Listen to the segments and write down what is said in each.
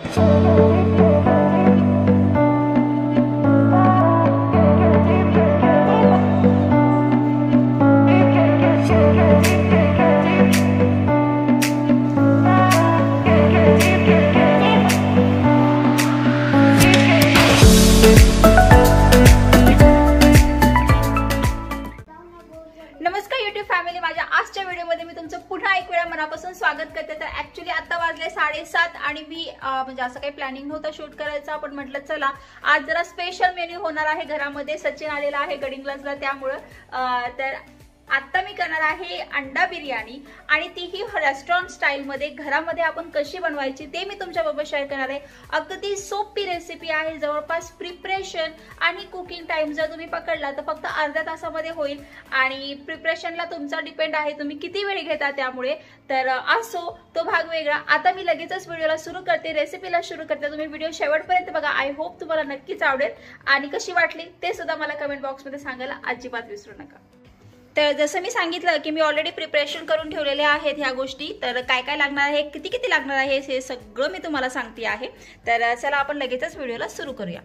नमस्कार YouTube family, माझ्या आजच्या व्हिडिओमध्ये मी तुमचं पुन्हा एक वेळा मनापासून स्वागत करते। तर ऍक्च्युली आता वाजले 7:30 आणि मी म्हणजे असं काही प्लॅनिंग नव्हतं शूट करायचं, पण म्हटलं चला आज जरा स्पेशल मेन्यू होणार आहे घरामध्ये। सचिन आलेला आहे गडिंग क्लासला, त्यामुळे तर आता मी करणार आहे अंडा बिर्याणी आणि तीही रेस्टॉरंट स्टाईल मध्ये घरामध्ये आपण कशी बनवायची ते मी तुमच्याबरोबर शेअर करणार आहे। अगदी सोपी रेसिपी आहे, जवळपास प्रिपरेशन आणि कुकिंग टाइम जर तुम्ही पकडला तर फक्त अर्ध्या तासामध्ये होईल आणि प्रिपरेशनला तुमचा डिपेंड आहे तुम्ही किती वेळ घेता, त्यामुळे तर असो तो भाग वेगळा। आता मी लगेचच व्हिडिओला सुरू करते, रेसिपीला सुरू करते। तुम्ही व्हिडिओ शेवटपर्यंत बघा, आय होप तुम्हाला नक्कीच आवडेल आणि कशी वाटली ते सुद्धा मला कमेंट बॉक्समध्ये सांगायला अजिबात विसरू नका। तर जसं मी सांगितलं की मी ऑलरेडी प्रिपरेशन करून ठेवलेले आहेत ह्या गोष्टी, तर काय काय लागणार आहे, किती किती लागणार आहे हे सगळं मी तुम्हाला सांगते आहे। तर चला आपण लगेचच व्हिडिओला सुरू करूया।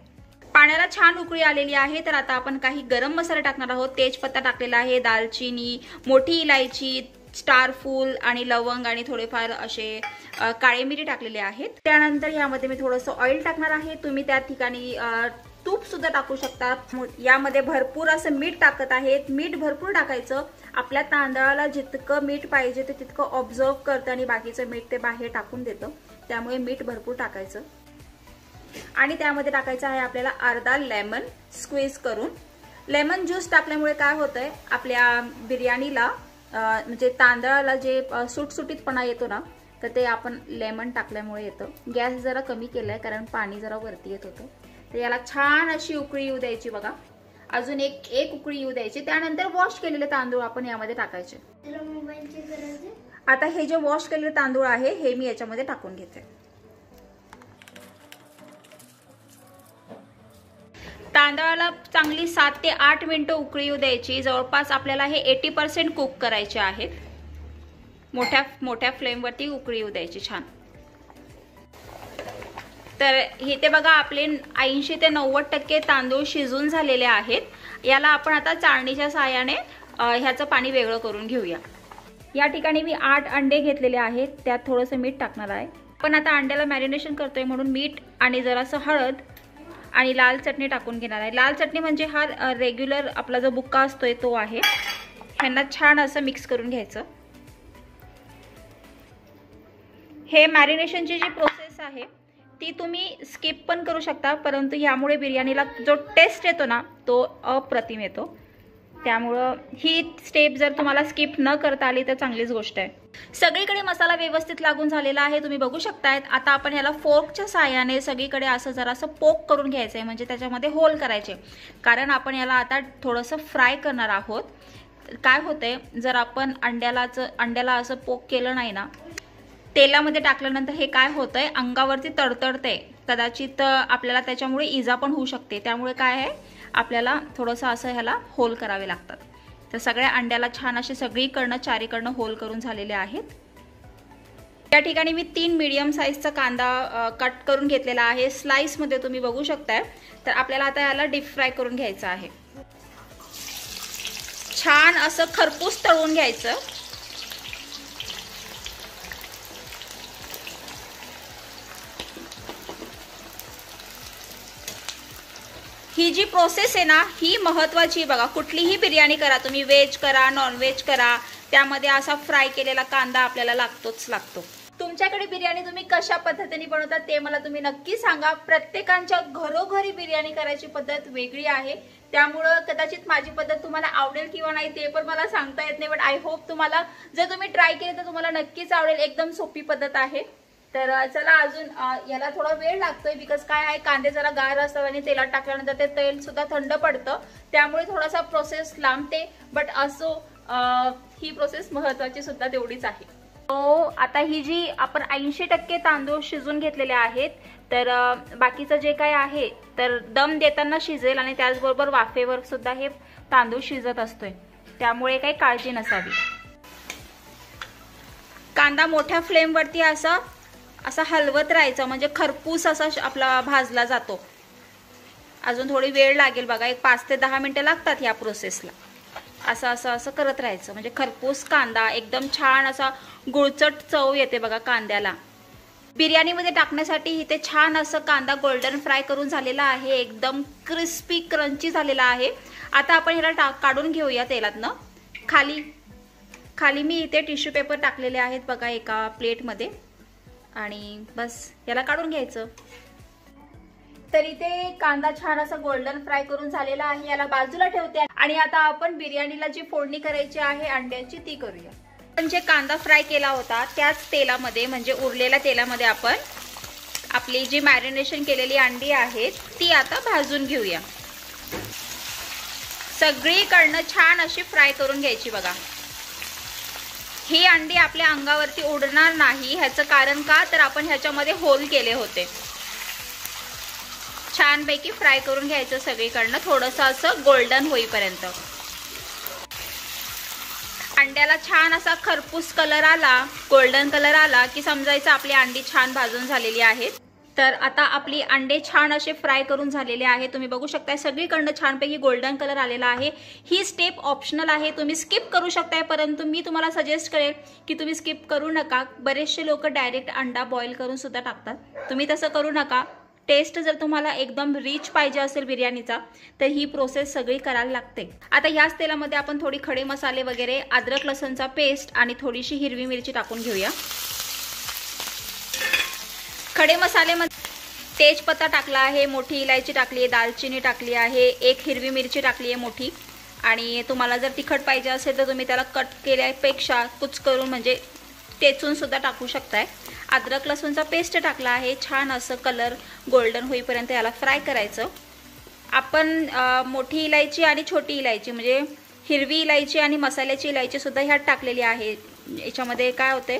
पाण्याला छान उकळी आलेली आहे, तर आता आपण काही गरम मसाले टाकणार आहोत। तेजपत्ता टाकलेला आहे, दालचिनी, मोठी इलायची, स्टार फूल आणि लवंग आणि थोडेफार असे काळे मिरी टाकलेले आहेत। त्यानंतर यामध्ये मी थोडंसं ऑइल टाकणार आहे, तुम्ही त्या ठिकाणी तूप सुद्धा टाकू शकता। यामध्ये भरपूर असं मीठ टाकत आहेत, मीठ भरपूर टाकायचं। आपल्या तांदळाला जितकं मीठ पाहिजे ते तितकं ऑब्झर्व करतं आणि बाकीचं मीठ ते बाहेर टाकून देतं, त्यामुळे मीठ भरपूर टाकायचं। आणि त्यामध्ये टाकायचं आहे आपल्याला अर्धा लेमन स्क्वीज करून। लेमन ज्यूस टाकल्यामुळे काय होतंय, आपल्या बिर्याणीला म्हणजे तांदळाला जे सुटसुटीतपणा येतो ना, तर ते आपण लेमन टाकल्यामुळे येतं। गॅस जरा कमी केलाय कारण पाणी जरा वरती येत होतं। तर याला छान अशी उकळी येऊ द्यायची बघा, अजून एक उकळी येऊ द्यायची। त्यानंतर वॉश केलेले तांदूळ आपण यामध्ये टाकायचे। आता हे जे वॉश केलेले तांदूळ आहे हे मी याच्यामध्ये टाकून घेते। तांदळाला चांगली 7 ते 8 मिनिटं उकळी येऊ द्यायची। जवळपास आपल्याला हे 80% कुक करायचे आहेत। मोठ्या फ्लेमवरती उकळी येऊ द्यायची छान। तर हे ते बघा आपले 80 ते 90% तांदूळ शिजून झालेले आहेत। याला आपण आता चाळणीच्या साहाय्याने ह्याचं पाणी वेगळं करून घेऊया। या ठिकाणी मी 8 अंडे घेतलेले आहेत, त्यात थोडंसं मीठ टाकणार आहे। पण आता अंड्याला मॅरिनेशन करतोय म्हणून मीठ आणि जरासं हळद आणि लाल चटणी टाकून घेणार आहे। लाल चटणी म्हणजे हा रेग्युलर आपला जो बुक्का असतोय तो आहे। ह्यांना छान असं मिक्स करून घ्यायचं। हे मॅरिनेशनची जी प्रोसेस आहे ती तुम्ही स्किप पण करू शकता, परंतु यामुळे बिर्याणीला जो टेस्ट येतो ना तो अप्रतिम येतो। त्यामुळं ही स्टेप जर तुम्हाला स्किप न करता आली तर चांगलीच गोष्ट आहे। सगळीकडे मसाला व्यवस्थित लागून झालेला आहे, तुम्ही बघू शकतायत। आता आपण याला फोर्कच्या साहाय्याने सगळीकडे असं जरासं पोक करून घ्यायचंय, म्हणजे त्याच्यामध्ये होल करायचे, कारण आपण याला आता थोडंसं फ्राय करणार आहोत। काय होतंय, जर आपण अंड्याला असं पोक केलं नाही ना, तेलामध्ये टाकल्यानंतर हे काय होतंय, अंगावरती तडतडते, कदाचित आपल्याला त्याच्यामुळे इजा पण होऊ शकते। त्यामुळे काय आहे, आपल्याला थोडंसं असं ह्याला होल करावे लागतात। तर सगळ्या अंड्याला छान असे सगळीकडनं चारीकडनं होल करून झालेले आहेत। या ठिकाणी मी 3 मीडियम साईजचा कांदा कट करून घेतलेला आहे, स्लाइस मध्ये तुम्ही बघू शकताय। तर आपल्याला आता याला डीप फ्राय करून घ्यायचं आहे, छान असं खरपूस तळून घ्यायचं। ही जी प्रोसेस आहे ना ही महत्त्वाची बघा। कुठलीही बिर्याणी करा तुम्ही, व्हेज करा नॉन व्हेज करा, त्यामध्ये असा फ्राय केलेला कांदा आपल्याला लागतोच लागतो। तुमच्याकडे बिर्याणी तुम्ही कशा पद्धतीने बनवता ते मला तुम्ही नक्की सांगा। प्रत्येकाच्या घरोघरी बिर्याणी करायची पद्धत वेगळी आहे, त्यामुळे कदाचित माझी पद्धत तुम्हाला आवडेल किंवा नाही ते पण मला सांगता येत नाही, बट आय होप तुम्हाला जर तुम्ही ट्राय केले तर तुम्हाला नक्कीच आवडेल। एकदम सोपी पद्धत आहे। तर चला अजून याला थोडा वेळ लागतोय, बिकॉज काय आहे, कांदे जरा गार असतात आणि तेलात टाकल्यानंतर ते तेल सुद्धा थंड पडतं, त्यामुळे थोडासा प्रोसेस लांबते, बट असो ही प्रोसेस महत्त्वाची सुद्धा तेवढीच आहे। आता ही जी आपण 80% तांदूळ शिजून घेतलेले आहेत, तर बाकीचं जे काय आहे तर दम देताना शिजेल आणि त्याचबरोबर वाफेवर सुद्धा हे तांदूळ शिजत असतोय, त्यामुळे काही काळजी नसावी। कांदा मोठ्या फ्लेमवरती असा असा हलवत राहायचा, म्हणजे खरपूस असा आपला भाजला जातो. अजून थोडी वेळ लागेल बघा, एक 5 ते 10 मिनिटं लागतात या प्रोसेसला. असं असं असं करत राहायचं, म्हणजे खरपूस कांदा एकदम छान असा गुळचट चव येते बघा कांद्याला. बिर्याणीमध्ये टाकण्यासाठी इथे छान असं कांदा गोल्डन फ्राय करून झालेला आहे, एकदम क्रिस्पी क्रंची झालेला आहे. आता आपण ह्याला काढून घेऊया तेलातनं. खाली मी इथे टिश्यू पेपर टाकलेले आहेत बघा एका प्लेटमध्ये, आणि बस याला काढून घ्यायचं. तर इथे कांदा छान असा गोल्डन फ्राय करून झालेला आहे, याला बाजूला ठेवते. आणि आता आपण बिर्याणीला जी फोडणी करायची आहे अंड्याची ती करूया. आपण जे कांदा फ्राय केला होता त्याच तेलामध्ये, म्हणजे उरलेल्या तेलामध्ये आपण आपली जी मॅरिनेशन केलेली अंडी आहेत ती आता भाजून घेऊया. सगळीकडनं छान अशी फ्राय करून घ्यायची बघा. ही अंडी आपल्या अंगावरती उडणार नाही, ह्याचं कारण का, तर आपण ह्याच्यामध्ये होल केले होते. छानपैकी फ्राय करून घ्यायचं सगळीकडनं, थोडंसं असं गोल्डन होईपर्यंत. अंड्याला छान असा खरपूस कलर आला, गोल्डन कलर आला की समजायचं आपली अंडी छान भाजून झालेली आहेत. तर आता आपली अंडे छान असे फ्राय करून झालेले आहे. तुम्ही बघू शकताय सगळीकडनं छानपैकी गोल्डन कलर आलेला आहे. ही स्टेप ऑप्शनल आहे, तुम्ही स्किप करू शकताय, परंतु मी तुम्हाला सजेस्ट करेन की तुम्ही स्किप करू नका. बरेचसे लोक डायरेक्ट अंडा बॉईल करून सुद्धा टाकतात, तुम्ही तसं करू नका. टेस्ट जर तुम्हाला एकदम रिच पाहिजे असेल बिर्याणीचा तर ही प्रोसेस सगळी करायला लागते. आता ह्याच तेलामध्ये आपण थोडी खडे मसाले वगैरे, अद्रक लसणचा पेस्ट आणि थोडीशी हिरवी मिरची टाकून घेऊया. खडे मसालेमध्ये तेजपत्ता टाकला आहे, मोठी इलायची टाकली आहे, दालचिनी टाकली आहे, एक हिरवी मिरची टाकली आहे मोठी. आणि तुम्हाला जर तिखट पाहिजे असेल तर तुम्ही त्याला कट केल्यापेक्षा कुच करून म्हणजे टेचून सुद्धा टाकू शकताय. अद्रक लसूणचा पेस्ट टाकला आहे, छान असं कलर गोल्डन होईपर्यंत याला फ्राय करायचं. आपण मोठी इलायची आणि छोटी इलायची म्हणजे हिरवी इलायची आणि मसाल्याची इलायची सुद्धा ह्यात टाकलेली आहे. याच्यामध्ये काय होते,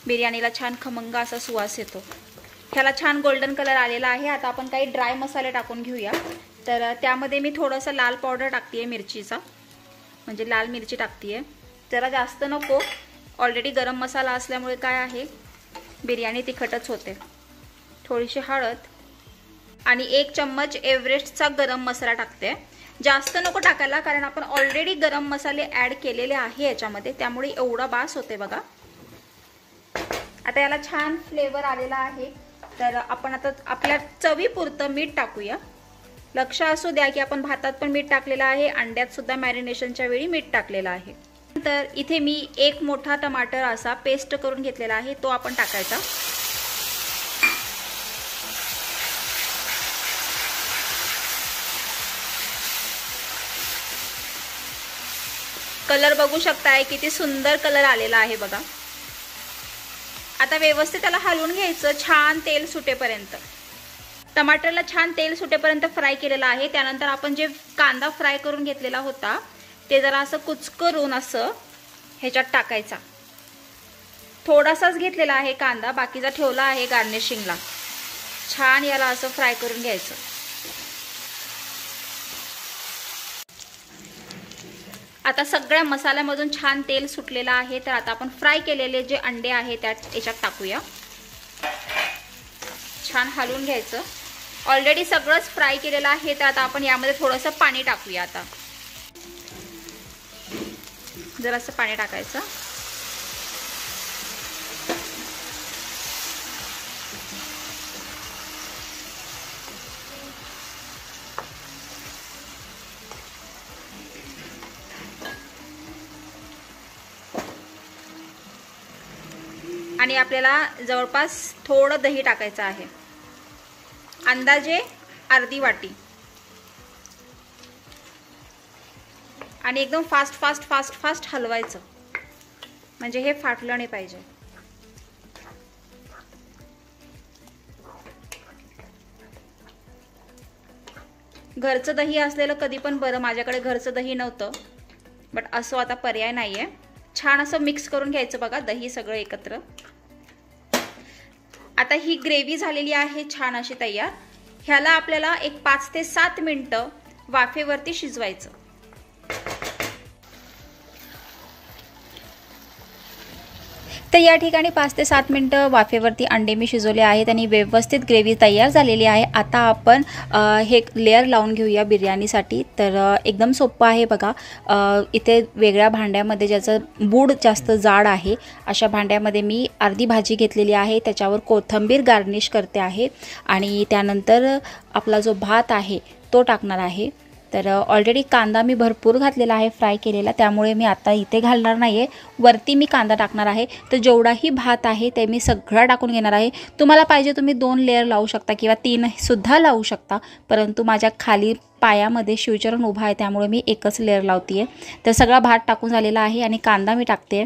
बिर्याणीला छान खमंग असा सुवास येतो. ह्याला छान गोल्डन कलर आलेला आहे. आता आपण काही ड्राय मसाले टाकून घेऊया. तर त्यामध्ये मी थोडंसं लाल पावडर टाकते मिरचीचा, म्हणजे लाल मिरची टाकते, जरा जास्त नको. ऑलरेडी गरम मसाला असल्यामुळे काय आहे बिर्याणी तिखटच होते. थोडीशी हळद आणि 1 चम्मच एव्हरेस्टचा गरम मसाला टाकते. जास्त नको टाकायला, कारण आपण ऑलरेडी गरम मसाले ॲड केलेले आहे याच्यामध्ये, त्यामुळे एवढा बास होते बघा. आता याला छान फ्लेवर आलेला आहे. तर आपण आता आपल्या चवीपुरतं मीठ टाकूया. लक्ष असू द्या की आपण भातात पण मीठ टाकलेलं आहे, अंड्यात सुद्धा मॅरिनेशनच्या वेळी मीठ टाकलेलं आहे. तर इथे मी 1 मोठा टमाटर असा पेस्ट करून घेतलेला आहे, तो आपण टाकायचा. कलर बघू शकताय किती सुंदर कलर आलेला आहे बघा. आता व्यवस्थित त्याला हलवून घ्यायचं छान तेल सुटेपर्यंत. टमाटरला छान तेल सुटेपर्यंत फ्राय केलेला आहे. त्यानंतर आपण जे कांदा फ्राय करून घेतलेला होता ते जरा असं कुचकरून असं ह्याच्यात टाकायचा. थोडासाच घेतलेला आहे कांदा, बाकीचा ठेवला आहे गार्निशिंगला. छान याला असं फ्राय करून घ्यायचं. आता सगळ्या मसाल्यामधून छान तेल सुटलेलं आहे. तर आता आपण फ्राय केलेले जे अंडे आहेत त्यात याच्यात टाकूया. छान हलवून घ्यायचं. ऑलरेडी सगळंच फ्राय केलेलं आहे, तर आता आपण यामध्ये थोडंसं पाणी टाकूया. आता जरासं पाणी टाकायचं. आणि आपल्याला जवळपास थोडं दही टाकायचं आहे, अंदाजे अर्धी वाटी. आणि एकदम फास्ट फास्ट फास्ट फास्ट हलवायचं, म्हणजे हे फाटलं नाही पाहिजे. घरचं दही असलेलं कधी पण बरं. माझ्याकडे घरचं दही नव्हतं, बट असं आता पर्याय नाहीये. छान असं मिक्स करून घ्यायचं बघा दही सगळं एकत्र. आता ही ग्रेव्ही झालेली आहे छान अशी तयार. ह्याला आपल्याला एक 5 ते 7 मिनिटं वाफेवरती शिजवायचं. तर या ठिकाणी 5 ते 7 मिनटं वाफेवरती अंडे मी शिजवले आहेत आणि व्यवस्थित ग्रेव्ही तयार झालेली आहे। आता आपण हे लेअर लावून घेऊया बिर्याणीसाठी। तर एकदम सोपं आहे बघा। इथे वेगळ्या भांड्यामध्ये ज्याचं बूड जास्त जाड आहे अशा भांड्यामध्ये मी अर्धी भाजी घेतलेली आहे, त्याच्यावर कोथिंबीर गार्निश करते आहे आणि त्यानंतर आपला जो भात आहे तो टाकणार आहे। तर ऑलरेडी कांदा मी भरपूर घातलेला आहे फ्राय केलेला, त्यामुळे मी आता इथे घालणार नाही आहे, वरती मी कांदा टाकणार आहे। तर जेवढाही भात आहे ते मी सगळा टाकून घेणार आहे। तुम्हाला पाहिजे तुम्ही 2 लेअर लावू शकता किंवा 3 सुद्धा लावू शकता, परंतु माझ्या खाली पायामध्ये शिवचरण उभा आहे त्यामुळे मी एकच लेअर लावते आहे। तर सगळा भात टाकून झालेला आहे आणि कांदा मी टाकते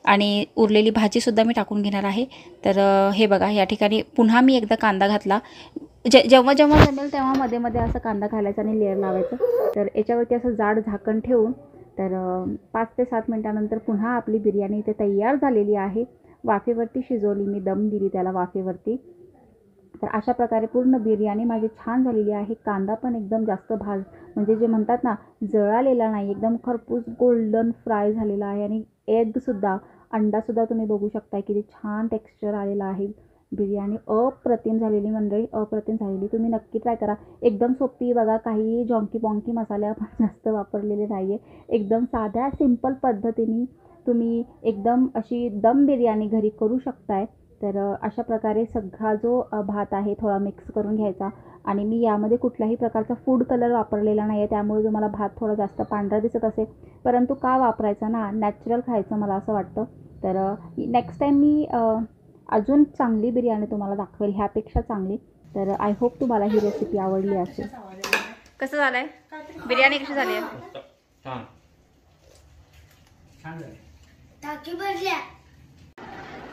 आणि उरलेली भाजीसुद्धा मी टाकून घेणार आहे। तर हे बघा, या ठिकाणी पुन्हा मी एकदा कांदा घातला। जेव्हा जेव्हा जमेल तेव्हा मध्ये मध्ये असं कांदा घालायचा आणि लेअर लावायचं। तर याच्यावरती असं जाड झाकण ठेवून तर 5 ते 7 मिनिटानंतर पुन्हा आपली बिर्याणी इथे तयार झालेली आहे। वाफेवरती शिजवली मी, दम दिली त्याला वाफेवरती। तर अशा प्रकारे पूर्ण बिर्याणी माझी छान झालेली आहे। कांदा पण एकदम जास्त म्हणजे जे म्हणतात ना जळालेला नाही, एकदम खरपूस गोल्डन फ्राय झालेला आहे आणि एगसुद्धा अंडासुद्धा तुम्ही बघू शकता किती छान टेक्स्चर आलेलं आहे। बिर्याणी अप्रतिम झालेली मंडळी, अप्रतिम झालेली। तुम्ही नक्की ट्राय करा, एकदम सोपी बघा, काही जॉंकी बॉंकी मसाले आपण जास्त वापरलेले नाही आहे। एकदम साध्या सिंपल पद्धतीने तुम्ही एकदम अशी दम बिर्याणी घरी करू शकताय। तर अशा प्रकारे सगळा जो भात आहे थोडा मिक्स करून घ्यायचा आणि मी यामध्ये कुठल्याही प्रकारचा फूड कलर वापरलेला नाही आहे, त्यामुळे तुम्हाला भात थोडा जास्त पांढरा दिसत असेल, परंतु का वापरायचा ना, नॅचरल खायचं मला असं वाटतं। तर नेक्स्ट टाईम मी अजून चांगली बिर्याणी तुम्हाला दाखवेल, ह्यापेक्षा चांगली। तर आय होप तुम्हाला ही रेसिपी आवडली असेल। कसं झालंय बिर्याणी, कशी झाली आहे?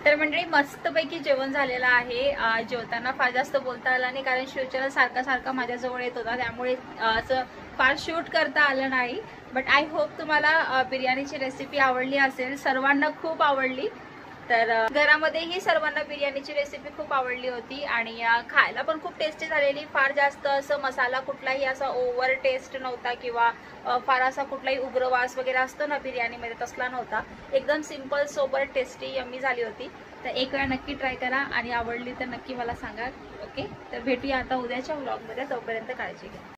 तर मंडळी मस्तपैकी जेवण झालेलं आहे। जेवताना फार जास्त बोलता आलं नाही, कारण शिवचरण सारखा माझ्याजवळ येत होता, त्यामुळे असं फार शूट करता आलं नाही। बट आय होप तुम्हाला बिर्याणीची रेसिपी आवडली असेल, सर्वांना खूप आवडली। तर घरामध्येही सर्वांना बिर्याणीची रेसिपी खूप आवडली होती आणि खायला पण खूप टेस्टी झालेली। फार जास्त असं मसाला कुठलाही असा ओव्हर टेस्ट नव्हता किंवा फार असा कुठलाही उग्रवास वगैरे असतो ना बिर्याणीमध्ये, तसला नव्हता। एकदम सिंपल सोबर टेस्टी यम्मी झाली होती। तर एक वेळा नक्की ट्राय करा आणि आवडली तर नक्की मला सांगा। ओके, तर भेटूया आता उद्याच्या व्लॉगमध्ये, तोपर्यंत काळजी घ्या।